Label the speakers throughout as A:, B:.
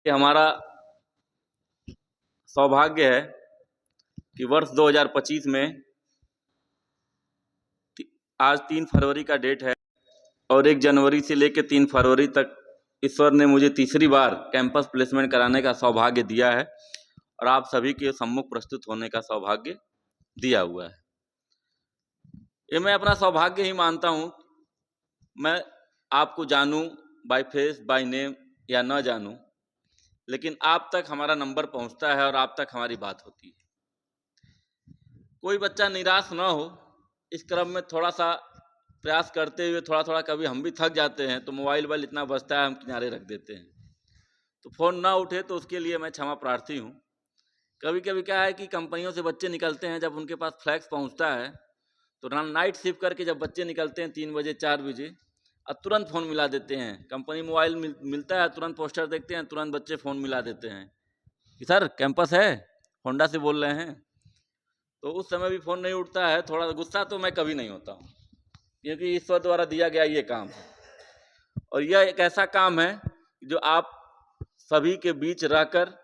A: ये हमारा सौभाग्य है कि वर्ष 2025 में आज 3 फरवरी का डेट है और 1 जनवरी से लेकर 3 फरवरी तक ईश्वर ने मुझे तीसरी बार कैंपस प्लेसमेंट कराने का सौभाग्य दिया है और आप सभी के सम्मुख प्रस्तुत होने का सौभाग्य दिया हुआ है। ये मैं अपना सौभाग्य ही मानता हूँ। मैं आपको जानूँ बाय फेस बाय नेम या न जानूँ, लेकिन आप तक हमारा नंबर पहुँचता है और आप तक हमारी बात होती है। कोई बच्चा निराश न हो, इस क्रम में थोड़ा सा प्रयास करते हुए थोड़ा कभी हम भी थक जाते हैं तो मोबाइल इतना बजता है हम किनारे रख देते हैं, तो फ़ोन ना उठे तो उसके लिए मैं क्षमा प्रार्थी हूँ। कभी कभी क्या है कि कंपनियों से बच्चे निकलते हैं, जब उनके पास फ्लैक्स पहुँचता है तो नाइट शिफ्ट करके जब बच्चे निकलते हैं 3 बजे 4 बजे और तुरंत फ़ोन मिला देते हैं। कंपनी मोबाइल मिलता है, तुरंत पोस्टर देखते हैं, तुरंत बच्चे फ़ोन मिला देते हैं कि सर कैंपस है, होंडा से बोल रहे हैं। तो उस समय भी फ़ोन नहीं उठता है। थोड़ा गुस्सा तो मैं कभी नहीं होता हूँ, क्योंकि ईश्वर द्वारा दिया गया ये काम है और यह एक ऐसा काम है जो आप सभी के बीच रहकर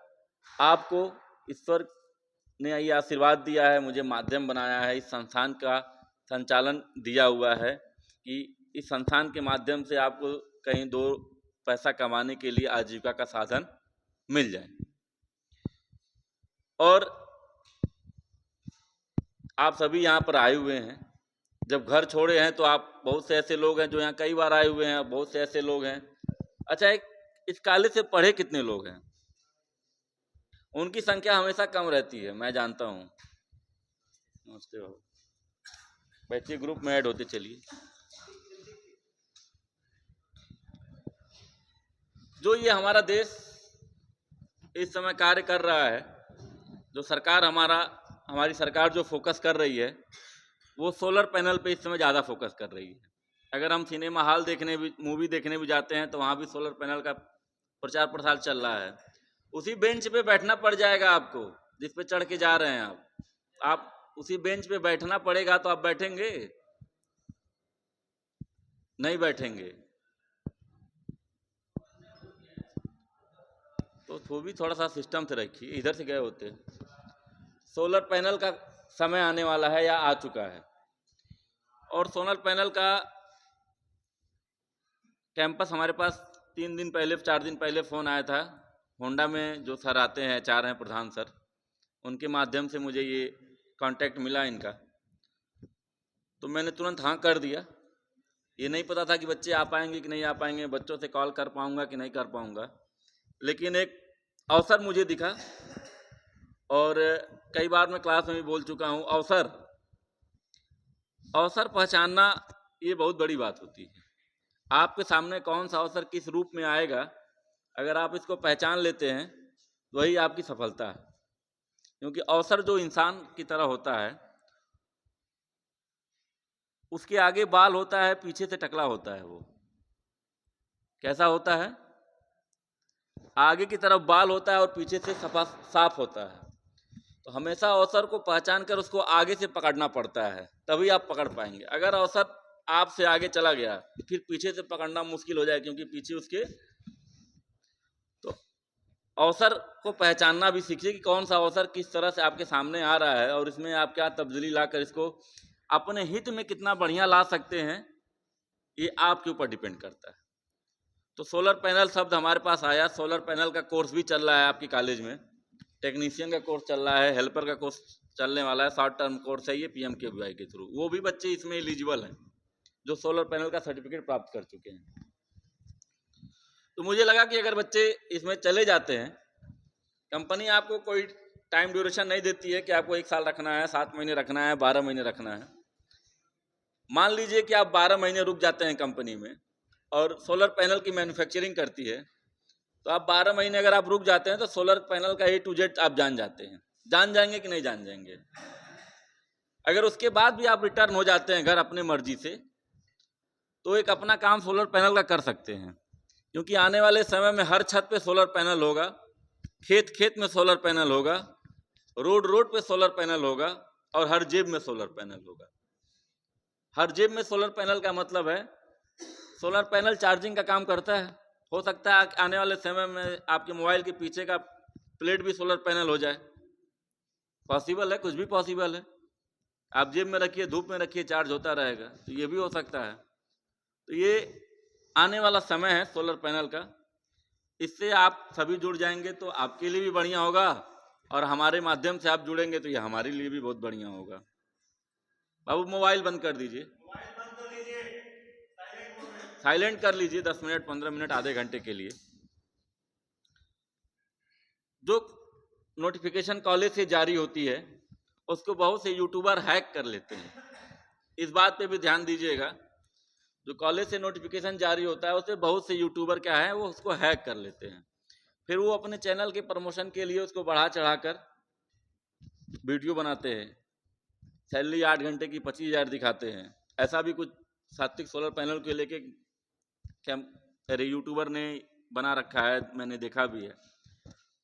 A: आपको ईश्वर ने ये आशीर्वाद दिया है, मुझे माध्यम बनाया है, इस संस्थान का संचालन दिया हुआ है कि इस संस्थान के माध्यम से आपको कहीं 2 पैसा कमाने के लिए आजीविका का साधन मिल जाए। और आप सभी यहाँ पर आए हुए हैं, जब घर छोड़े हैं तो आप बहुत से ऐसे लोग हैं जो यहाँ कई बार आए हुए हैं, बहुत से ऐसे लोग हैं। अच्छा, इस कॉलेज से पढ़े कितने लोग हैं? उनकी संख्या हमेशा कम रहती है, मैं जानता हूँ। नमस्ते बाबू, बैठिए, ग्रुप में ऐड होते चलिए। जो ये हमारा देश इस समय कार्य कर रहा है, जो सरकार हमारी सरकार जो फोकस कर रही है वो सोलर पैनल पे इस समय ज़्यादा फोकस कर रही है। अगर हम सिनेमा हॉल देखने भी, मूवी देखने भी जाते हैं तो वहाँ भी सोलर पैनल का प्रचार प्रसार चल रहा है। उसी बेंच पे बैठना पड़ जाएगा आपको जिस पे चढ़ के जा रहे हैं आप उसी बेंच पे बैठना पड़ेगा। तो आप बैठेंगे? नहीं बैठेंगे। तो वो भी थोड़ा सा सिस्टम से रखिए, इधर से गए होते। सोलर पैनल का समय आने वाला है या आ चुका है और सोलर पैनल का कैंपस हमारे पास 3 दिन पहले 4 दिन पहले फ़ोन आया था। होंडा में जो सर आते हैं, HR हैं प्रधान सर, उनके माध्यम से मुझे ये कांटेक्ट मिला इनका, तो मैंने तुरंत हाँ कर दिया। ये नहीं पता था कि बच्चे आ पाएंगे कि नहीं आ पाएंगे, बच्चों से कॉल कर पाऊँगा कि नहीं कर पाऊँगा, लेकिन एक अवसर मुझे दिखा। और कई बार मैं क्लास में भी बोल चुका हूँ, अवसर पहचानना ये बहुत बड़ी बात होती है। आपके सामने कौन सा अवसर किस रूप में आएगा, अगर आप इसको पहचान लेते हैं तो वही आपकी सफलता है। क्योंकि अवसर जो इंसान की तरह होता है, उसके आगे बाल होता है, पीछे से टकला होता है। वो कैसा होता है? आगे की तरफ बाल होता है और पीछे से साफ होता है। तो हमेशा अवसर को पहचान कर उसको आगे से पकड़ना पड़ता है, तभी आप पकड़ पाएंगे। अगर अवसर आपसे आगे चला गया फिर पीछे से पकड़ना मुश्किल हो जाए, क्योंकि पीछे उसके। तो अवसर को पहचानना भी सीखिए कि कौन सा अवसर किस तरह से आपके सामने आ रहा है और इसमें आप क्या तब्दीली लाकर इसको अपने हित में कितना बढ़िया ला सकते हैं, ये आपके ऊपर डिपेंड करता है। तो सोलर पैनल शब्द हमारे पास आया। सोलर पैनल का कोर्स भी चल रहा है आपकी कॉलेज में, टेक्नीशियन का कोर्स चल रहा है, हेल्पर का कोर्स चलने वाला है। शॉर्ट टर्म कोर्स है ये PMKVY के थ्रू। वो भी बच्चे इसमें एलिजिबल हैं जो सोलर पैनल का सर्टिफिकेट प्राप्त कर चुके हैं। तो मुझे लगा कि अगर बच्चे इसमें चले जाते हैं, कंपनी आपको कोई टाइम ड्यूरेशन नहीं देती है कि आपको 1 साल रखना है, 7 महीने रखना है, 12 महीने रखना है। मान लीजिए कि आप 12 महीने रुक जाते हैं कंपनी में और सोलर पैनल की मैन्युफैक्चरिंग करती है, तो आप 12 महीने अगर आप रुक जाते हैं तो सोलर पैनल का A to Z आप जान जाते हैं। जान जाएंगे कि नहीं जान जाएंगे? अगर उसके बाद भी आप रिटर्न हो जाते हैं घर अपने मर्जी से, तो एक अपना काम सोलर पैनल का कर सकते हैं। क्योंकि आने वाले समय में हर छत पे सोलर पैनल होगा, खेत खेत में सोलर पैनल होगा, रोड रोड पे सोलर पैनल होगा और हर जेब में सोलर पैनल होगा। हर जेब में सोलर पैनल का मतलब है सोलर पैनल चार्जिंग का काम करता है। हो सकता है आने वाले समय में आपके मोबाइल के पीछे का प्लेट भी सोलर पैनल हो जाए। पॉसिबल है, कुछ भी पॉसिबल है। आप जेब में रखिए, धूप में रखिए, चार्ज होता रहेगा, तो ये भी हो सकता है। तो ये आने वाला समय है सोलर पैनल का। इससे आप सभी जुड़ जाएंगे तो आपके लिए भी बढ़िया होगा, और हमारे माध्यम से आप जुड़ेंगे तो ये हमारे लिए भी बहुत बढ़िया होगा। बाबू मोबाइल बंद कर दीजिए, साइलेंट कर लीजिए 10 मिनट, 15 मिनट, आधे घंटे के लिए। जो नोटिफिकेशन कॉलेज से जारी होती है उसको बहुत से यूट्यूबर हैक कर लेते हैं। इस बात पे भी ध्यान दीजिएगा, जो कॉलेज से नोटिफिकेशन जारी होता है उससे बहुत से यूट्यूबर क्या है, वो उसको हैक कर लेते हैं। फिर वो अपने चैनल के प्रमोशन के लिए उसको बढ़ा चढ़ाकर वीडियो बनाते हैं। सैलरी 8 घंटे की 25,000 दिखाते हैं। ऐसा भी कुछ सात्विक सोलर पैनल को लेके अरे यूट्यूबर ने बना रखा है, मैंने देखा भी है।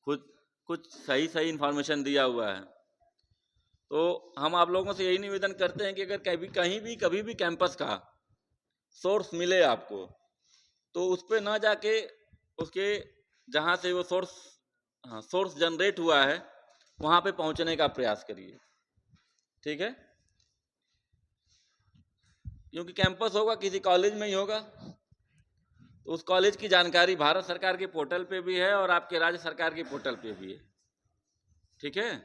A: खुद कुछ सही इन्फॉर्मेशन दिया हुआ है। तो हम आप लोगों से यही निवेदन करते हैं कि अगर कभी भी कैंपस का सोर्स मिले आपको, तो उस पर ना जाके उसके जहाँ से वो सोर्स जनरेट हुआ है वहाँ पे पहुँचने का प्रयास करिए, ठीक है। क्योंकि कैंपस होगा किसी कॉलेज में ही होगा, तो उस कॉलेज की जानकारी भारत सरकार के पोर्टल पे भी है और आपके राज्य सरकार के पोर्टल पे भी है, ठीक है।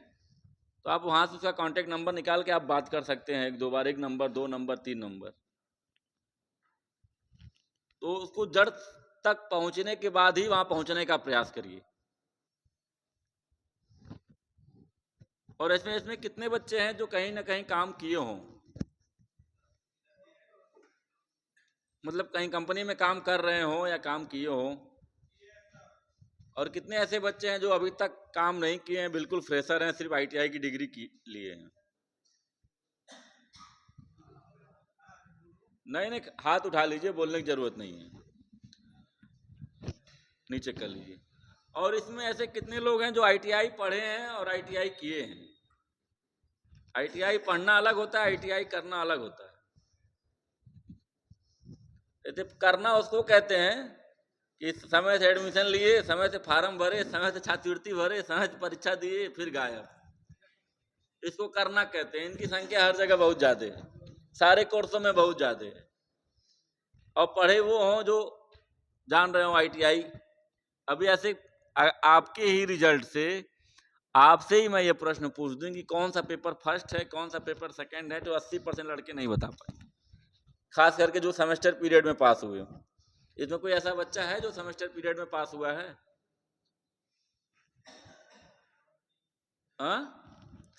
A: तो आप वहाँ से उसका कॉन्टैक्ट नंबर निकाल के आप बात कर सकते हैं, 1-2 बार, 1 नंबर, 2 नंबर, 3 नंबर। तो उसको जड़ तक पहुँचने के बाद ही वहाँ पहुँचने का प्रयास करिए। और इसमें कितने बच्चे हैं जो कहीं ना कहीं काम किए हों, मतलब कहीं कंपनी में काम कर रहे हों या काम किए हों, और कितने ऐसे बच्चे हैं जो अभी तक काम नहीं किए हैं, बिल्कुल फ्रेशर हैं, सिर्फ ITI की डिग्री लिए हैं। नहीं, हाथ उठा लीजिए, बोलने की जरूरत नहीं है, नीचे कर लीजिए। और इसमें ऐसे कितने लोग हैं जो ITI पढ़े हैं और ITI किए हैं। ITI पढ़ना अलग होता है, ITI करना अलग होता है। करना उसको कहते हैं कि समय से एडमिशन लिए, समय से फार्म भरे, समय से छात्रवृत्ति भरे, समय से परीक्षा दिए, फिर गायब, इसको करना कहते हैं। इनकी संख्या हर जगह बहुत ज्यादा है, सारे कोर्सों में बहुत ज्यादा है। और पढ़े वो हों जो जान रहे हो ITI। अभी ऐसे आपके ही रिजल्ट से आपसे ही मैं ये प्रश्न पूछ दूं कि कौन सा पेपर फर्स्ट है, कौन सा पेपर सेकंड है, तो 80% लड़के नहीं बता पाएंगे, खास करके जो सेमेस्टर पीरियड में पास हुए। इसमें कोई ऐसा बच्चा है जो सेमेस्टर पीरियड में पास हुआ है?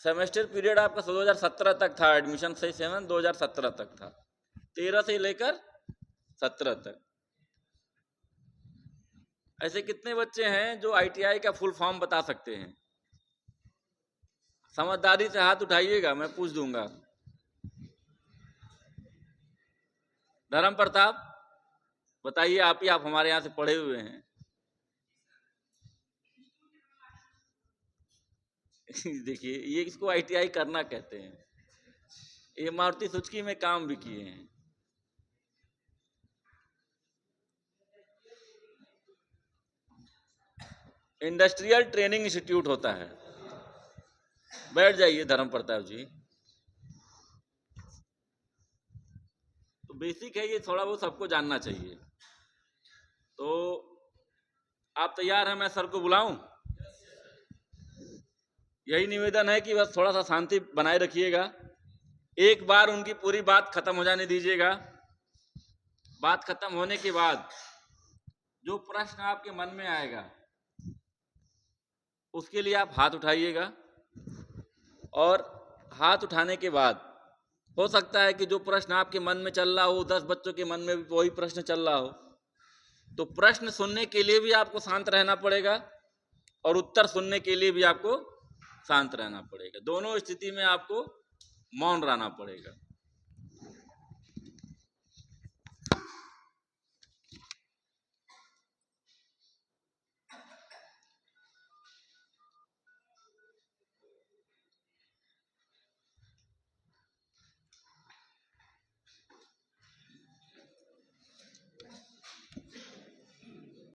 A: सेमेस्टर पीरियड आपका 2017 तक था, एडमिशन सही 2017 तक था, 13 से लेकर 17 तक। ऐसे कितने बच्चे हैं जो ITI का फुल फॉर्म बता सकते हैं? समझदारी से हाथ उठाइएगा, मैं पूछ दूंगा। धर्म प्रताप बताइए, आप हमारे यहाँ से पढ़े हुए हैं। देखिए, ये इसको ITI करना कहते हैं। ये मारुति सुजुकी में काम भी किए हैं। इंडस्ट्रियल ट्रेनिंग इंस्टीट्यूट होता है। बैठ जाइए धर्म प्रताप जी। तो बेसिक है ये, थोड़ा बहुत सबको जानना चाहिए। तो आप तैयार हैं मैं सर को बुलाऊं? यही निवेदन है कि बस थोड़ा सा शांति बनाए रखिएगा। एक बार उनकी पूरी बात खत्म हो जाने दीजिएगा। बात खत्म होने के बाद जो प्रश्न आपके मन में आएगा उसके लिए आप हाथ उठाइएगा, और हाथ उठाने के बाद हो सकता है कि जो प्रश्न आपके मन में चल रहा हो 10 बच्चों के मन में भी वही प्रश्न चल रहा हो, तो प्रश्न सुनने के लिए भी आपको शांत रहना पड़ेगा और उत्तर सुनने के लिए भी आपको शांत रहना पड़ेगा। दोनों स्थिति में आपको मौन रहना पड़ेगा।